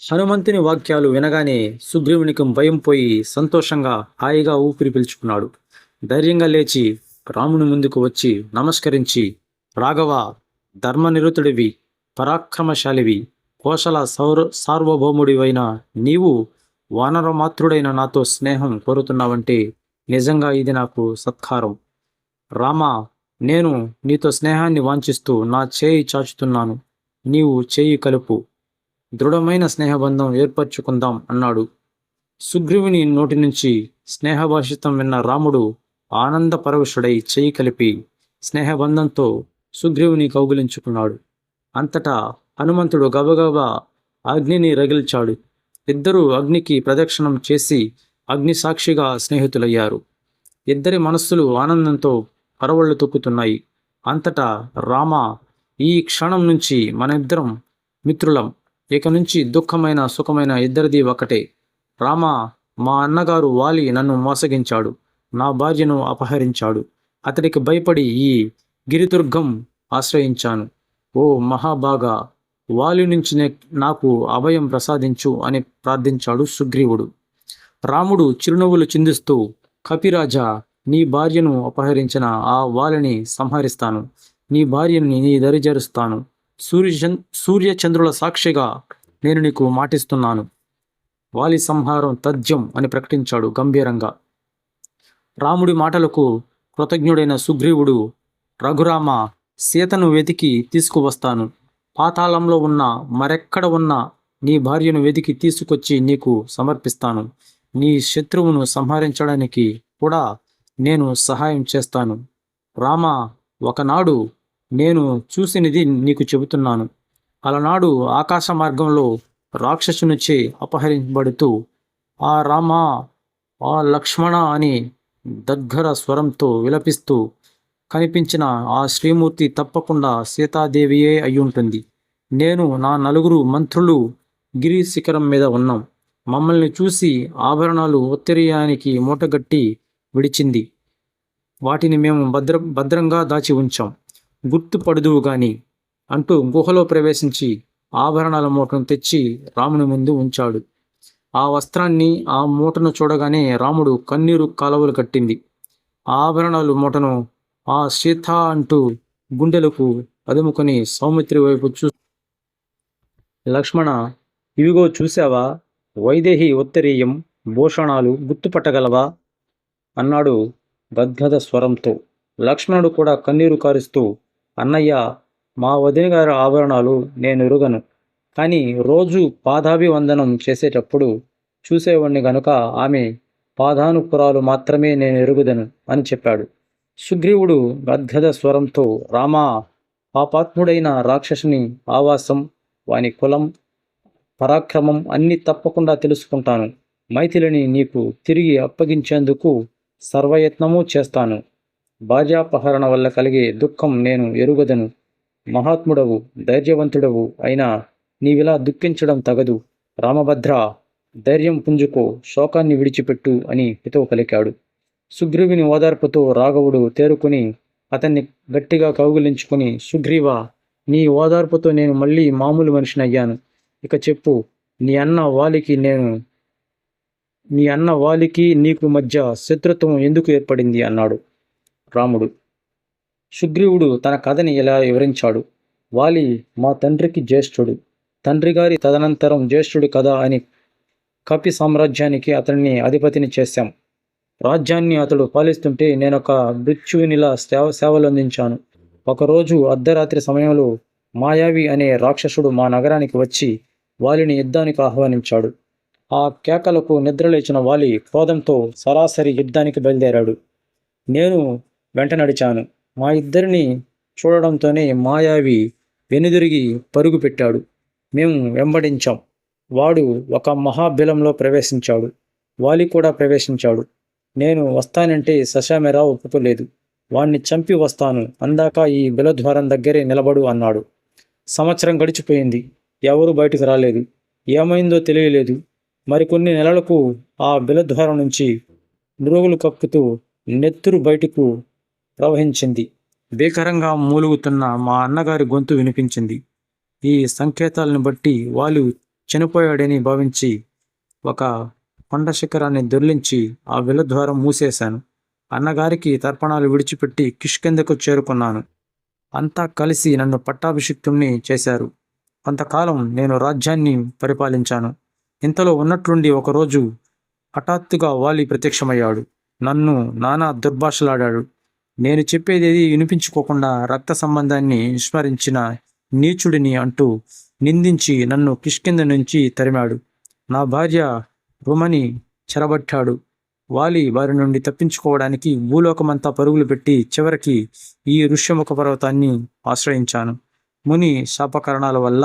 హనుమంతుని వాక్యాలు వినగానే సుగ్రీవునికి భయం పోయి సంతోషంగా హాయిగా ఊపిరి పీల్చుకున్నాడు. ధైర్యంగా లేచి రాముని ముందుకు వచ్చి నమస్కరించి, రాఘవ, ధర్మనిరతుడివి, పరాక్రమశాలివి, కోసల సార్వభౌముడివైన నీవు వానరమాత్రుడైన నాతో స్నేహం కోరుతున్నావంటే నిజంగా ఇది నాకు సత్కారం. రామా, నేను నీతో స్నేహాన్ని వాంఛిస్తూ నా చేయి చాచుతున్నాను. నీవు చేయి కలుపు, దృఢమైన స్నేహబంధం ఏర్పరచుకుందాం అన్నాడు. సుగ్రీవుని నోటి నుంచి స్నేహభాషితం విన్న రాముడు ఆనందపరవశుడై చేయి కలిపి స్నేహబంధంతో సుగ్రీవుని కౌగిలించుకున్నాడు. అంతటా హనుమంతుడు గబగబా అగ్నిని రగిల్చాడు. ఇద్దరూ అగ్నికి ప్రదక్షిణం చేసి అగ్ని సాక్షిగా స్నేహితులయ్యారు. ఇద్దరి మనస్సులు ఆనందంతో పరవళ్లు తొక్కుతున్నాయి. అంతటా రామ, ఈ క్షణం నుంచి మనిద్దరం మిత్రులం. ఇక నుంచి దుఃఖమైన సుఖమైన ఇద్దరిది ఒకటే. రామా, మా అన్నగారు వాలి నన్ను మోసగించాడు, నా భార్యను అపహరించాడు. అతడికి భయపడి ఈ గిరిదుర్గం ఆశ్రయించాను. ఓ మహాభాగా, వాలి నుంచి నాకు అభయం ప్రసాదించు అని ప్రార్థించాడు సుగ్రీవుడు. రాముడు చిరునవ్వులు చిందిస్తూ, కపిరాజా, నీ భార్యను అపహరించిన ఆ వాలిని సంహరిస్తాను. నీ భార్యని నీ దరిచేరుస్తాను. సూర్యచంద్రుల సాక్షిగా నేను నీకు మాటిస్తున్నాను. వాలి సంహారం తథ్యం అని ప్రకటించాడు గంభీరంగా. రాముడి మాటలకు కృతజ్ఞుడైన సుగ్రీవుడు, రఘురామ, సీతను వెతికి తీసుకువస్తాను. పాతాళంలో ఉన్న మరెక్కడ ఉన్నా నీ భార్యను వెతికి తీసుకొచ్చి నీకు సమర్పిస్తాను. నీ శత్రువును సంహరించడానికి కూడా నేను సహాయం చేస్తాను. రామ, ఒకనాడు నేను చూసినది నీకు చెబుతున్నాను. అలనాడు ఆకాశ మార్గంలో రాక్షసునిచే అపహరించబడుతూ ఆ రామ, ఆ లక్ష్మణ అని దగ్గర స్వరంతో విలపిస్తూ కనిపించిన ఆ శ్రీమూర్తి తప్పకుండా సీతాదేవియే అయ్యుంటుంది. నేను నా నలుగురు మంత్రులు గిరి శిఖరం మీద ఉన్నాం. మమ్మల్ని చూసి ఆభరణాలు ఉత్తరీయానికి మూటగట్టి విడిచింది. వాటిని మేము భద్రంగా దాచి ఉంచాం. గుర్తుపడుదువు గాని అంటూ గుహలో ప్రవేశించి ఆభరణాల మూటను తెచ్చి రాముని ముందు ఉంచాడు. ఆ వస్త్రాన్ని, ఆ మూటను చూడగానే రాముడు కన్నీరు కాలువలు కట్టింది. ఆ ఆభరణాలు మూటను ఆ సీత అంటూ గుండెలకు అదుముకొని సౌమిత్రి వైపు లక్ష్మణ, ఇవిగో చూశావా, వైదేహి ఉత్తరీయం, భూషణాలు గుర్తుపట్టగలవా అన్నాడు గద్గద స్వరంతో. లక్ష్మణుడు కూడా కన్నీరు కారుస్తూ, అన్నయ్య, మా వదిన గారి ఆభరణాలు నేను ఎరుగను. కానీ రోజు పాదాభివందనం చేసేటప్పుడు చూసేవాణ్ణి గనుక ఆమె పాదానుపురాలు మాత్రమే నేను ఎరుగుదను అని చెప్పాడు. సుగ్రీవుడు గద్గద స్వరంతో, రామా, పాపాత్ముడైన రాక్షసుని ఆవాసం, వాని కులం, పరాక్రమం అన్నీ తప్పకుండా తెలుసుకుంటాను. మైథిలిని నీకు తిరిగి అప్పగించేందుకు సర్వయత్నమూ చేస్తాను. భార్యాపహరణ వల్ల కలిగే దుఃఖం నేను ఎరుగదను. మహాత్ముడవు, ధైర్యవంతుడవు అయినా నీవిలా దుఃఖించడం తగదు. రామభద్ర, ధైర్యం పుంజుకో, శోకాన్ని విడిచిపెట్టు అని హితవు పలికాడు. సుగ్రీవుని ఓదార్పుతో రాఘవుడు తేరుకుని అతన్ని గట్టిగా కౌగిలించుకుని, సుగ్రీవా, నీ ఓదార్పుతో నేను మళ్ళీ మామూలు మనిషినయ్యాను. ఇక చెప్పు, నీ అన్న వాలికి నీకు మధ్య శత్రుత్వం ఎందుకు ఏర్పడింది అన్నాడు రాముడు. సుగ్రీవుడు తన కథని ఇలా వివరించాడు. వాలి మా తండ్రికి జ్యేష్ఠుడు. తండ్రి గారి తదనంతరం జ్యేష్ఠుడు కదా అని కపి సామ్రాజ్యానికి అతన్ని అధిపతిని చేశాం. రాజ్యాన్ని అతడు పాలిస్తుంటే నేనొక మృత్యునిలా సేవలందించాను. ఒకరోజు అర్ధరాత్రి సమయంలో మాయావి అనే రాక్షసుడు మా నగరానికి వచ్చి వాలిని యుద్ధానికి ఆహ్వానించాడు. ఆ కేకలకు నిద్రలేచిన వాలి క్రోధంతో సరాసరి యుద్ధానికి బయలుదేరాడు. నేను వెంట నడిచాను. మా ఇద్దరిని చూడడంతోనే మాయావి వెనుదిరిగి పరుగు పెట్టాడు. మేము వెంబడించాం. వాడు ఒక మహాబిలంలో ప్రవేశించాడు. వాలి కూడా ప్రవేశించాడు. నేను వస్తానంటే సశామెరా ఒప్పుకోలేదు. వాణ్ణి చంపి వస్తాను అందాక ఈ బిలద్వారం దగ్గరే నిలబడు అన్నాడు. సంవత్సరం గడిచిపోయింది. ఎవరూ బయటకు రాలేదు. ఏమైందో తెలియలేదు. మరికొన్ని నెలలకు ఆ బిలద్వారం నుంచి నురుగులు కక్కుతూ నెత్తురు బయటకు ప్రవహించింది. భీకరంగా మూలుగుతున్న మా అన్నగారి గొంతు వినిపించింది. ఈ సంకేతాలను బట్టి వాళ్ళు చనిపోయాడని భావించి ఒక కొండ శిఖరాన్ని దొర్లించి ఆ వెలుద్వారం మూసేశాను. అన్నగారికి తర్పణాలు విడిచిపెట్టి కిష్కింధకు చేరుకున్నాను. అంతా కలిసి నన్ను పట్టాభిషిక్తుణ్ణి చేశారు. కొంతకాలం నేను రాజ్యాన్ని పరిపాలించాను. ఇంతలో ఉన్నట్లుండి ఒకరోజు హఠాత్తుగా వాలి ప్రత్యక్షమయ్యాడు. నన్ను నానా దుర్భాషలాడాడు. నేను చెప్పేదేది వినిపించుకోకుండా రక్త సంబంధాన్ని విస్మరించిన నీచుడిని అంటూ నిందించి నన్ను కిష్కింధ నుంచి తరిమాడు. నా భార్య రుమని చెరబట్టాడు. వాలి వారి నుండి తప్పించుకోవడానికి భూలోకమంతా పరుగులు పెట్టి చివరికి ఈ ఋష్యముఖ పర్వతాన్ని ఆశ్రయించాను. ముని శాపకరణాల వల్ల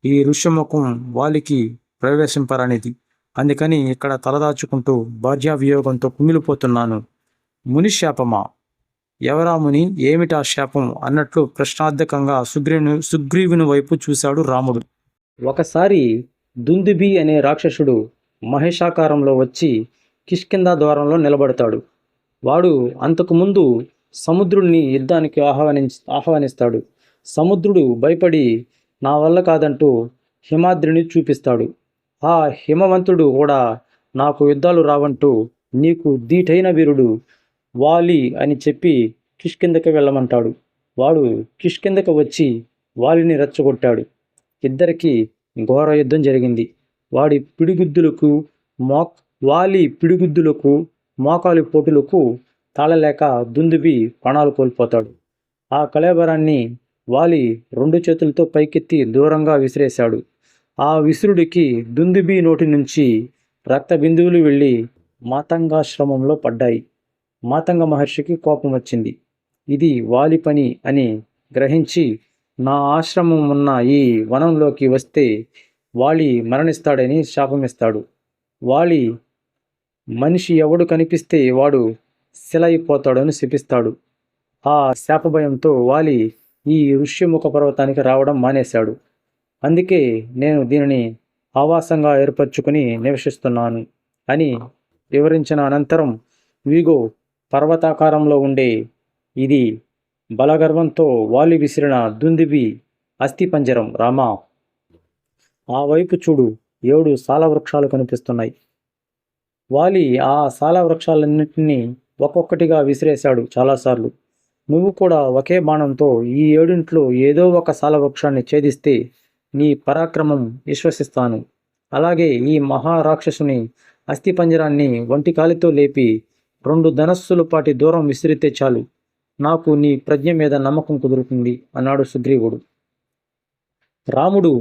ఈ ఋష్యముఖం వాలికి ప్రవేశింపరనిది. అందుకని ఇక్కడ తలదాచుకుంటూ భార్యావియోగంతో కుమిలిపోతున్నాను. ముని శాపమా? ఎవరా ముని? ఏమిటా శాపం అన్నట్లు ప్రశ్నార్థకంగా సుగ్రీవుని వైపు చూశాడు రాముడు. ఒకసారి దుందుబి అనే రాక్షసుడు మహేశాకారంలో వచ్చి కిష్కింధ ద్వారంలో నిలబడతాడు. వాడు అంతకుముందు సముద్రుడిని యుద్ధానికి ఆహ్వానిస్తాడు. సముద్రుడు భయపడి నా వల్ల కాదంటూ హిమాద్రిని చూపిస్తాడు. ఆ హిమవంతుడు కూడా నాకు యుద్ధాలు రావంటూ నీకు దీటైన వీరుడు వాలి అని చెప్పి కిష్కింధకి వెళ్ళమంటాడు. వాడు కిష్కింధకు వచ్చి వాలిని రెచ్చగొట్టాడు. ఇద్దరికి ఘోర యుద్ధం జరిగింది. వాలి పిడిగుద్దులకు మోకాలి పోటులకు తాళలేక దుందుబి ప్రాణాలు కోల్పోతాడు. ఆ కళేబరాన్ని వాలి 2 చేతులతో పైకెత్తి దూరంగా విసిరేశాడు. ఆ విసురుడికి దుందుబి నోటి నుంచి రక్త బిందువులు వెళ్ళి మాతంగాశ్రమంలో పడ్డాయి. మాతంగ మహర్షికి కోపం వచ్చింది. ఇది వాలి పని అని గ్రహించి నా ఆశ్రమం ఉన్న ఈ వనంలోకి వస్తే వాలి మరణిస్తాడని శాపమిస్తాడు. వాలి మనిషి ఎవడు కనిపిస్తే వాడు శిలైపోతాడని శపిస్తాడు. ఆ శాపభయంతో వాలి ఈ ఋష్యముఖ పర్వతానికి రావడం మానేశాడు. అందుకే నేను దీనిని ఆవాసంగా ఏర్పరచుకుని నివసిస్తున్నాను అని వివరించిన అనంతరం, వీగో పర్వతాకారంలో ఉండే ఇది బలగర్వంతో వాలి విసిరిన దుందుబి అస్థిపంజరం రామా. ఆ వైపు చూడు, 7 సాలవృక్షాలు కనిపిస్తున్నాయి. వాలి ఆ సాలవృక్షాలన్నింటినీ ఒక్కొక్కటిగా విసిరేశాడు చాలాసార్లు. నువ్వు కూడా ఒకే బాణంతో ఈ 7 ఏదో ఒక సాలవృక్షాన్ని ఛేదిస్తే నీ పరాక్రమం విశ్వసిస్తాను. అలాగే ఈ మహారాక్షసుని అస్థిపంజరాన్ని ఒంటికాలితో లేపి 2 ధనస్సుల పాటి దూరం విసిరితే చాలు, నాకు నీ ప్రజ్ఞ మీద నమ్మకం కుదురుతుంది అన్నాడు సుగ్రీవుడు. రాముడు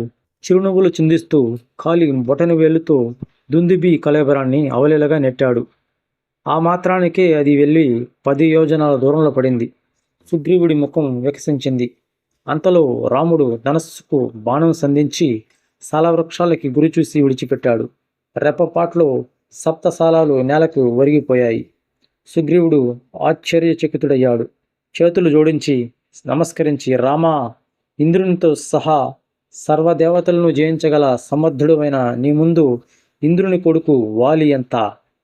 చిరునవ్వులు చిందిస్తూ కాలి బొటను వేలుతో దుందుబి కళేబరాన్ని అవలీలగా నెట్టాడు. ఆ మాత్రానికే అది వెళ్ళి 10 యోజనాల దూరంలో పడింది. సుగ్రీవుడి ముఖం వికసించింది. అంతలో రాముడు ధనస్సుకు బాణం సంధించి సాలవృక్షాలకి గురిచూసి విడిచిపెట్టాడు. రెప్పపాట్లో 7 సాలాలు నేలకు ఒరిగిపోయాయి. సుగ్రీవుడు ఆశ్చర్యచకితుడయ్యాడు. చేతులు జోడించి నమస్కరించి, రామా, ఇంద్రునితో సహా సర్వదేవతలను జయించగల సమర్థుడమైన నీ ముందు ఇంద్రుని కొడుకు వాలి ఎంత?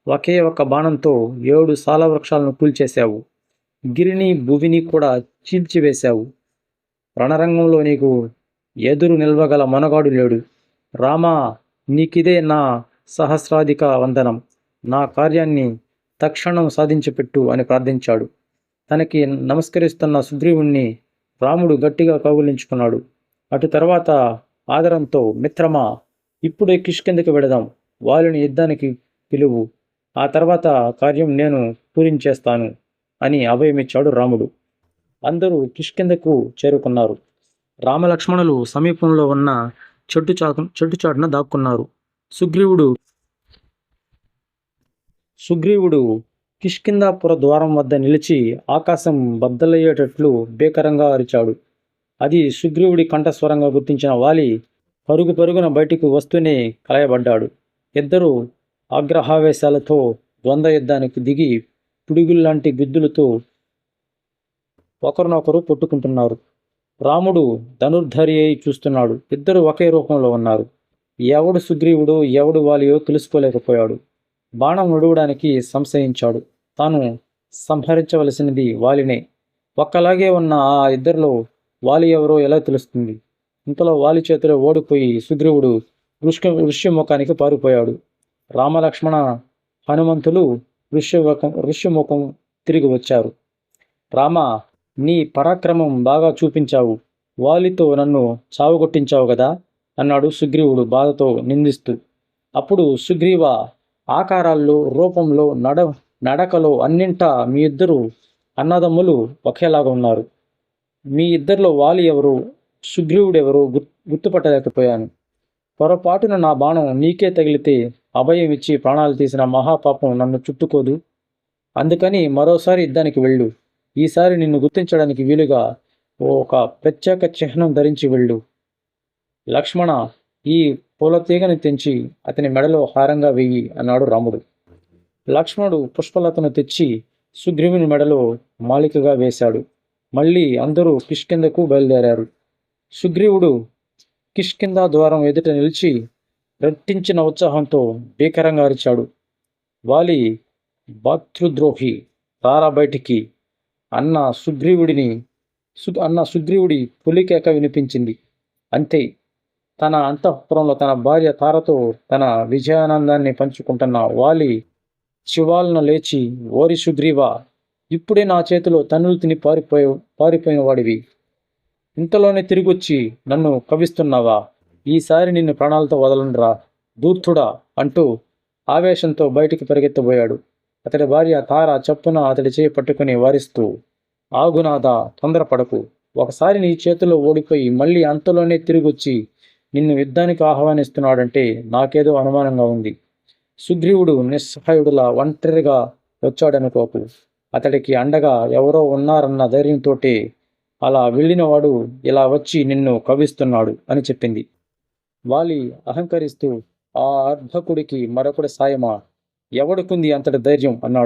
ఒకే ఒక బాణంతో 7 సాలవృక్షాలను కూల్చేశావు. గిరిని భువిని కూడా చీల్చివేశావు. రణరంగంలో నీకు ఎదురు నిల్వగల మొనగాడు లేడు. రామా, నీకిదే నా సహస్రాధిక వందనం. నా కార్యాన్ని తక్షణం సాధించిపెట్టు అని ప్రార్థించాడు. తనకి నమస్కరిస్తున్న సుగ్రీవుణ్ణి రాముడు గట్టిగా కౌగిలించుకున్నాడు. అటు తర్వాత ఆదరంతో, మిత్రమా, ఇప్పుడే కిష్కింధకి వెడదాం. వాలిని యుద్ధానికి పిలువు. ఆ తర్వాత కార్యం నేను పూరించేస్తాను అని అభయమిచ్చాడు రాముడు. అందరూ కిష్కింధకు చేరుకున్నారు. రామలక్ష్మణులు సమీపంలో ఉన్న చెట్టుచాటున దాక్కున్నారు. సుగ్రీవుడు కిష్కింధాపుర ద్వారం వద్ద నిలిచి ఆకాశం బద్దలయ్యేటట్లు భీకరంగా అరిచాడు. అది సుగ్రీవుడి కంఠస్వరంగా గుర్తించిన వాలి పరుగు పరుగున బయటికి వస్తూనే కలయబడ్డాడు. ఇద్దరూ ఆగ్రహావేశాలతో ద్వంద్వ యుద్ధానికి దిగి పిడుగుల్లాంటి గుద్దులతో ఒకరినొకరు కొట్టుకుంటున్నారు. రాముడు ధనుర్ధరి అయి చూస్తున్నాడు. ఇద్దరు ఒకే రూపంలో ఉన్నారు. ఎవడు సుగ్రీవుడు ఎవడు వాలియో తెలుసుకోలేకపోయాడు. బాణం విడవడానికి సంశయించాడు. తాను సంహరించవలసినది వాలినే. ఒక్కలాగే ఉన్న ఆ ఇద్దరిలో వాలి ఎవరో ఎలా తెలుస్తుంది? ఇంతలో వాలి చేతిలో ఓడిపోయి సుగ్రీవుడు ఋష్యముఖానికి పారిపోయాడు. రామలక్ష్మణ హనుమంతులు ఋష్యముఖం తిరిగి వచ్చారు. రామ, నీ పరాక్రమం బాగా చూపించావు. వాలితో నన్ను చావుగొట్టించావు కదా అన్నాడు సుగ్రీవుడు బాధతో నిందిస్తూ. అప్పుడు సుగ్రీవ, ఆకారాల్లో, రూపంలో, నడకలో అన్నింటా మీ ఇద్దరు అన్నదమ్ములు ఒకేలాగా ఉన్నారు. మీ ఇద్దరిలో వాలి ఎవరు, సుగ్రీవుడెవరు గుర్తుపట్టలేకపోయాను. పొరపాటున నా బాణం నీకే తగిలితే అభయం ఇచ్చి ప్రాణాలు తీసిన మహాపాపం నన్ను చుట్టుకోదు. అందుకని మరోసారి యుద్ధానికి వెళ్ళు. ఈసారి నిన్ను గుర్తించడానికి వీలుగా ఒక ప్రత్యేక చిహ్నం ధరించి వెళ్ళు. లక్ష్మణ, ఈ పూలతీగని తెంచి అతని మెడలో హారంగా వెయ్యి అన్నాడు రాముడు. లక్ష్మణుడు పుష్పలతను తెచ్చి సుగ్రీవుని మెడలో మాలికగా వేశాడు. మళ్ళీ అందరూ కిష్కిందకు బయలుదేరారు. సుగ్రీవుడు కిష్కింద ద్వారం ఎదుట నిలిచి రెట్టించిన ఉత్సాహంతో భీకరంగా అరిచాడు. వాలి, భాతృద్రోహి, రారా బయటికి అన్న సుగ్రీవుడి పులికేక వినిపించింది. అంతే, తన అంతఃపురంలో తన భార్య తారతో తన విజయానందాన్ని పంచుకుంటున్న వాలి చివాలన లేచి, ఓరి సుగ్రీవా, ఇప్పుడే నా చేతిలో తన్నులు తిని పారిపోయిన వాడివి ఇంతలోనే తిరిగొచ్చి నన్ను కవిస్తున్నావా? ఈసారి నిన్ను ప్రాణాలతో వదలనురా దూర్తుడా అంటూ ఆవేశంతో బయటికి పరిగెత్తబోయాడు. అతడి భార్య తార చప్పున అతడి చేయి పట్టుకుని వారిస్తూ, ఆగునాదా, తొందరపడకు. ఒకసారి నీ చేతిలో ఓడిపోయి మళ్ళీ అంతలోనే తిరిగొచ్చి నిన్ను యుద్ధానికి ఆహ్వానిస్తున్నాడంటే నాకేదో అనుమానంగా ఉంది. సుగ్రీవుడు నిస్సహాయుడులా ఒంటరిగా వచ్చాడనుకోకు. అతడికి అండగా ఎవరో ఉన్నారన్న ధైర్యంతోటే అలా వెళ్ళినవాడు ఇలా వచ్చి నిన్ను కవిస్తున్నాడు అని చెప్పింది. వాలి అహంకరిస్తూ, ఆ అర్భకుడికి మరొకడి సాయమా? ఎవడుకుంది అంతటి ధైర్యం అన్నాడు.